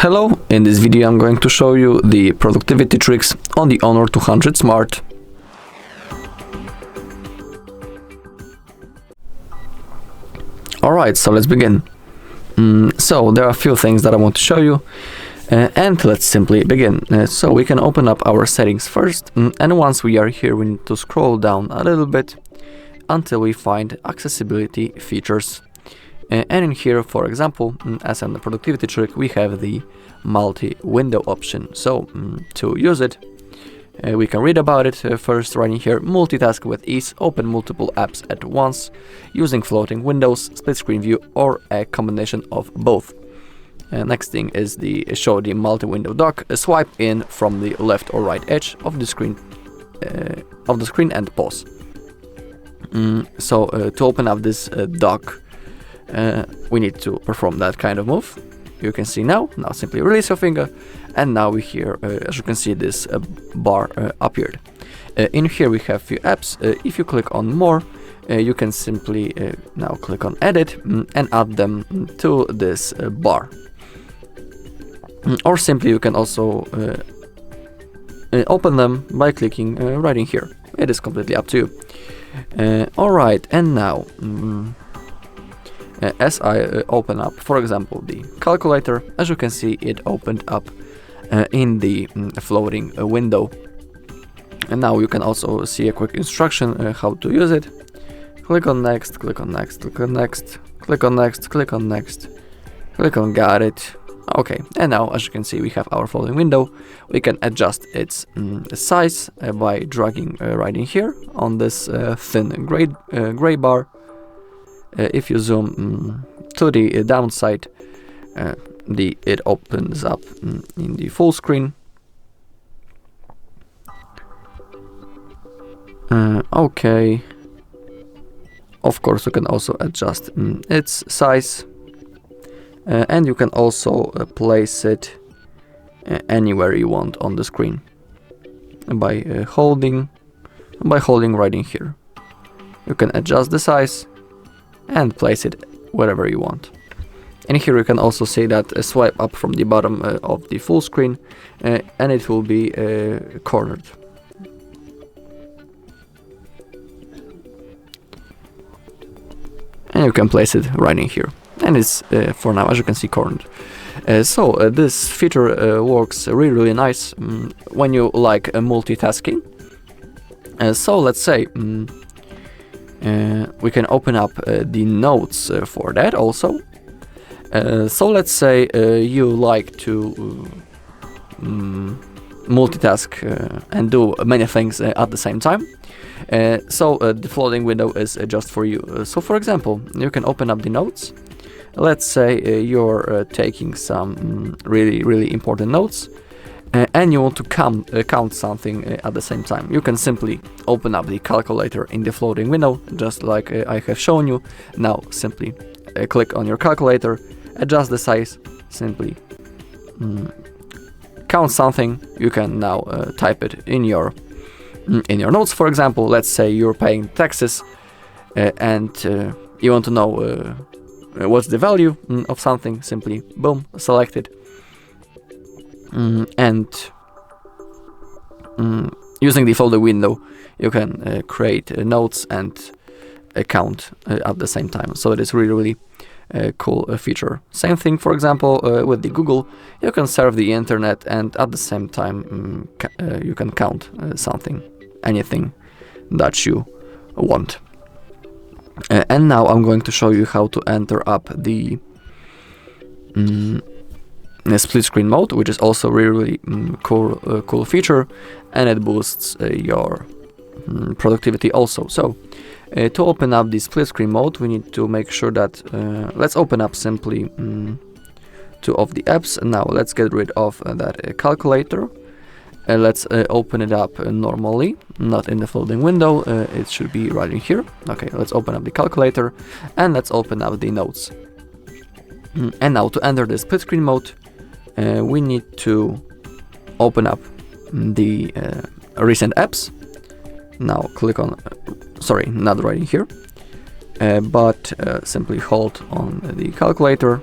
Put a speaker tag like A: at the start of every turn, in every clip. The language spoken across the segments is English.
A: Hello, in this video I'm going to show you the productivity tricks on the Honor 200 Smart. Alright, so let's begin. So there are a few things that I want to show you, and let's simply begin. So we can open up our settings first, and once we are here we need to scroll down a little bit until we find accessibility features. And in here, for example, as in the productivity trick, we have the multi-window option. So to use it, we can read about it first, right in here: multitask with ease, open multiple apps at once, using floating windows, split screen view, or a combination of both. Next thing is the show the multi-window dock. Swipe in from the left or right edge of the screen and pause. To open up this dock, we need to perform that kind of move. You can see now simply release your finger, and now we here, as you can see, this bar appeared. In here we have few apps. If you click on more, you can simply now click on edit and add them to this bar. Or simply you can also open them by clicking right in here. It is completely up to you. Alright, and now as I open up, for example, the calculator, as you can see, it opened up in the floating window. And now you can also see a quick instruction how to use it. Click on next, click on next, click on next, click on next, click on next, click on got it. Okay, and now as you can see, we have our floating window. We can adjust its size by dragging right in here on this thin gray bar. If you zoom to the downside, it opens up in the full screen. Okay. Of course, you can also adjust its size, and you can also place it anywhere you want on the screen by holding right in here. You can adjust the size and place it wherever you want. And here you can also see that swipe up from the bottom of the full screen, and it will be cornered. And you can place it right in here. And it's, for now, as you can see, cornered. So this feature works really nice when you like multitasking. So let's say we can open up the notes for that also. So let's say you like to multitask and do many things at the same time. So the floating window is just for you. So for example, you can open up the notes. Let's say you're taking some really important notes, and you want to count something at the same time. You can simply open up the calculator in the floating window, just like I have shown you. Now simply click on your calculator, adjust the size, simply count something. You can now type it in your notes. For example, let's say you're paying taxes, and you want to know what's the value of something. Simply boom, select it. And using the folder window, you can create notes and count at the same time. So it is really cool feature. Same thing, for example, with the Google. You can surf the internet, and at the same time you can count something, anything that you want. And now I'm going to show you how to enter up the split screen mode, which is also really cool feature, and it boosts your productivity also. So to open up the split screen mode, we need to make sure that let's open up simply two of the apps. Now let's get rid of that calculator. Let's open it up normally, not in the folding window. It should be right in here. Okay, let's open up the calculator, and let's open up the notes. And now to enter the split screen mode, we need to open up the recent apps. Now click on, sorry, not right in here, but simply hold on the calculator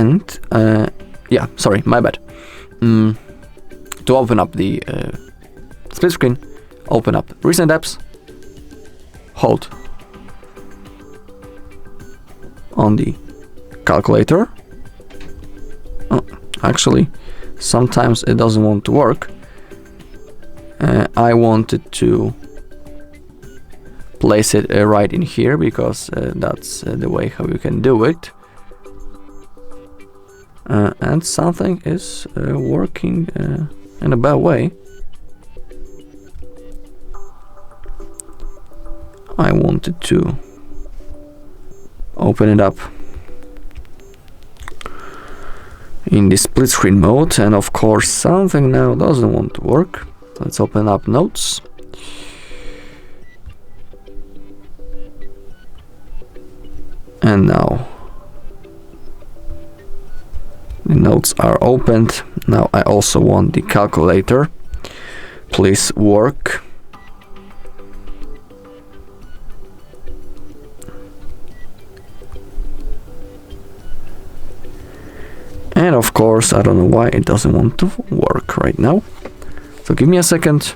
A: And yeah, sorry, my bad. To open up the split screen, open up recent apps, hold on the calculator. Actually, sometimes it doesn't want to work. I wanted to place it right in here because that's the way how you can do it. And something is working in a bad way. I wanted to open it up in the split screen mode, and of course something now doesn't want to work. Let's open up notes. And now the notes are opened. Now I also want the calculator. Please work. And of course, I don't know why it doesn't want to work right now. So give me a second.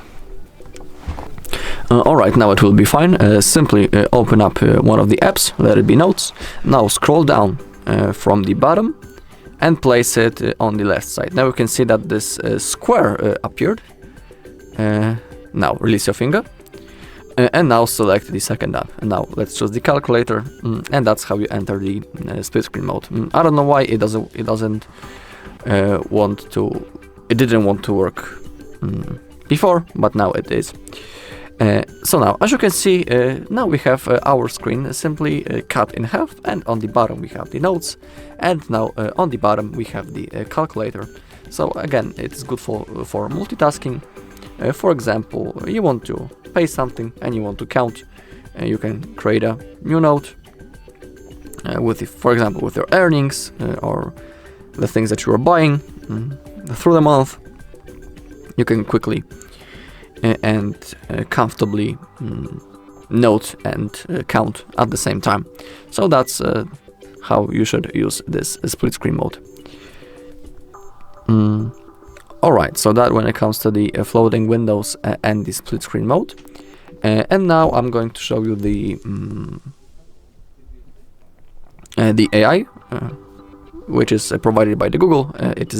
A: Alright, now it will be fine. Simply open up one of the apps, let it be notes. Now scroll down from the bottom and place it on the left side. Now you can see that this square appeared. Now release your finger. And now select the second app. And now let's choose the calculator, and that's how you enter the split screen mode. I don't know why it didn't want to work before, but now it is. So now, as you can see, now we have our screen simply cut in half, and on the bottom we have the notes, and now on the bottom we have the calculator. So again, it's good for multitasking. For example, you want to pay something and you want to count, you can create a new note for example, with your earnings or the things that you are buying through the month. You can quickly and comfortably note and count at the same time. So that's how you should use this split screen mode. Alright, so that when it comes to the floating windows and the split screen mode. And now I'm going to show you the AI, which is provided by the Google. It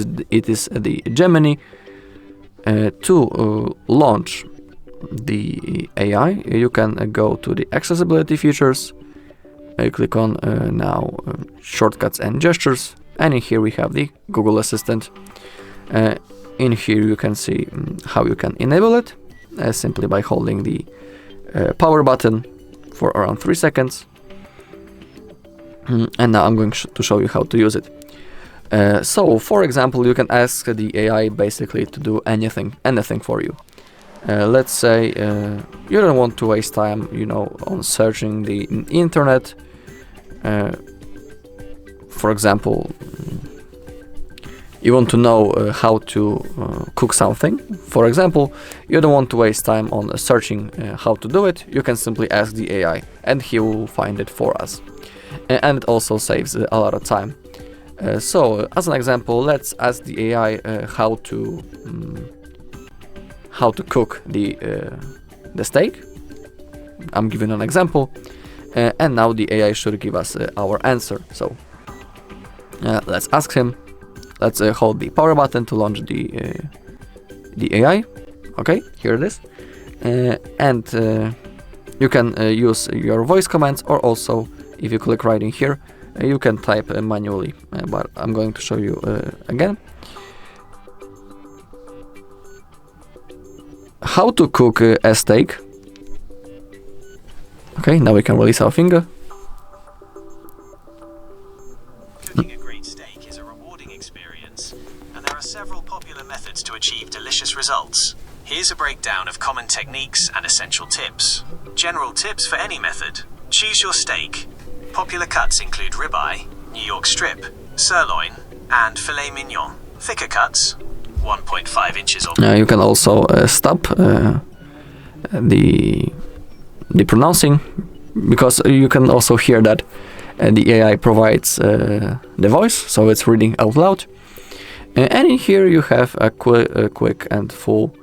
A: is the Gemini. To launch the AI, you can go to the accessibility features, click on now shortcuts and gestures, and in here we have the Google Assistant. In here you can see how you can enable it simply by holding the power button for around 3 seconds. And now I'm going to show you how to use it. So, for example, you can ask the AI basically to do anything for you. Let's say you don't want to waste time, on searching the internet. For example, you want to know how to cook something. For example, you don't want to waste time on searching how to do it. You can simply ask the AI, and he will find it for us. And it also saves a lot of time. So, as an example, let's ask the AI how to cook the steak. I'm giving an example, and now the AI should give us our answer. So, let's ask him. Let's hold the power button to launch the AI. Okay, here it is, and you can use your voice commands, or also if you click right in here. You can type manually, but I'm going to show you again. How to cook a steak. Okay, now we can release our finger.
B: Cooking a great steak is a rewarding experience, and there are several popular methods to achieve delicious results. Here's a breakdown of common techniques and essential tips. General tips for any method. Choose your steak. Popular cuts include ribeye, New York strip, sirloin, and filet mignon. Thicker cuts, 1.5 inches or more.
A: You can also stop the pronouncing, because you can also hear that and the AI provides the voice, so it's reading out loud. And in here you have a quick and full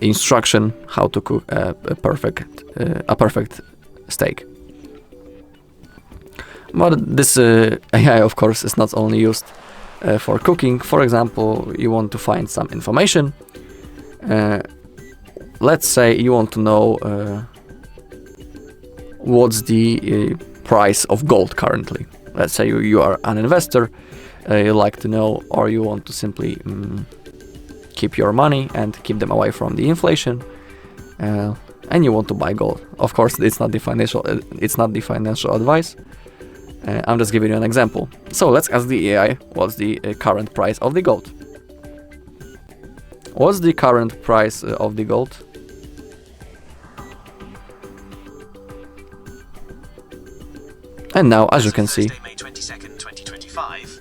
A: instruction how to cook a perfect steak. But this AI, of course, is not only used for cooking. For example, you want to find some information. Let's say you want to know what's the price of gold currently. Let's say you are an investor, you like to know, or you want to simply keep your money and keep them away from the inflation, and you want to buy gold. Of course, it's not the financial advice. I'm just giving you an example. So let's ask the AI what's the current price of the gold. What's the current price of the gold? And now, as you can see,
B: May 22nd, 2025.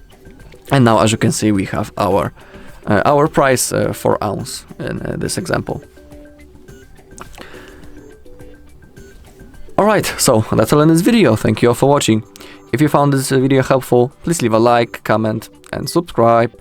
A: and now as you can see, we have our price for ounce in this example. Alright, so that's all in this video. Thank you all for watching. If you found this video helpful, please leave a like, comment, and subscribe.